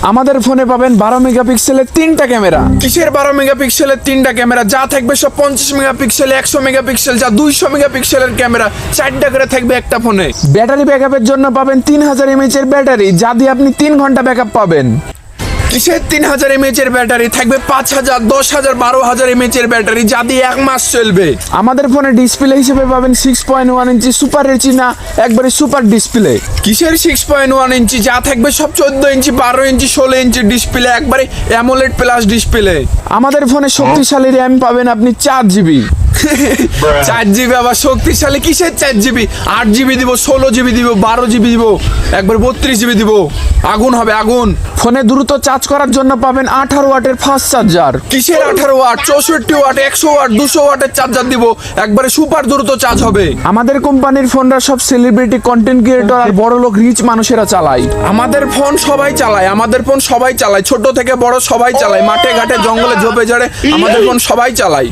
আমাদের ফোনে পাবেন 12 মেগাপিক্সেলের 3টা ক্যামেরা। কিসের 12 মেগাপিক্সেলের 3টা ক্যামেরা? যা থাকবে সব 50 মেগাপিক্সেল, 100 মেগাপিক্সেল, যা 200 মেগাপিক্সেলের ক্যামেরা 4টা করে থাকবে একটা ফোনে। ব্যাটারি ব্যাকআপের জন্য পাবেন 3000 mAh এর ব্যাটারি, যা দিয়ে আপনি 3 ঘন্টা ব্যাকআপ পাবেন। কিসের 3000 mAh এর ব্যাটারি? থাকবে 5000, 10000, 12000 mAh এর ব্যাটারি, যা দিয়ে 1 মাস চলবে। আমাদের ফোনে ডিসপ্লে হিসেবে পাবেন 6.1 ইঞ্চি সুপার রেটিনা, একবারে সুপার ডিসপ্লে। কিসের 6.1 ইঞ্চি? যা থাকবে সব 14 ইঞ্চি, 12 ইঞ্চি, 16 ইঞ্চি ডিসপ্লে, একবারে অ্যামোলেড প্লাস ডিসপ্লে। আমাদের ফোনে শক্তিশালী র্যাম পাবেন আপনি 4GB। 4GB আবার শক্তিশালী? কিসের 4GB? 8GB দিব, 16GB দিব, 12GB দিব, একবার 32GB দিব, আগুন হবে আগুন। ফোনে দ্রুত চার্জ করার জন্য পাবেন 18 ওয়াটের ফাস্ট চার্জার। কিসের 18 ওয়াট? 64 ওয়াট, 100 ওয়াট, 200 ওয়াটের চার্জার দিব, একবারে সুপার দ্রুত চার্জ হবে। আমাদের কোম্পানির ফোনটা সব সেলিব্রিটি, কন্টেন্ট ক্রিয়েটর আর বড় লোক, রিচ মানুষেরা চালায়। আমাদের ফোন সবাই চালায়, আমাদের ফোন সবাই চালায়, ছোট থেকে বড় সবাই চালায়, মাঠে ঘাটে জঙ্গলে ঝোপে ঝাড়ে আমাদের ফোন সবাই চালায়।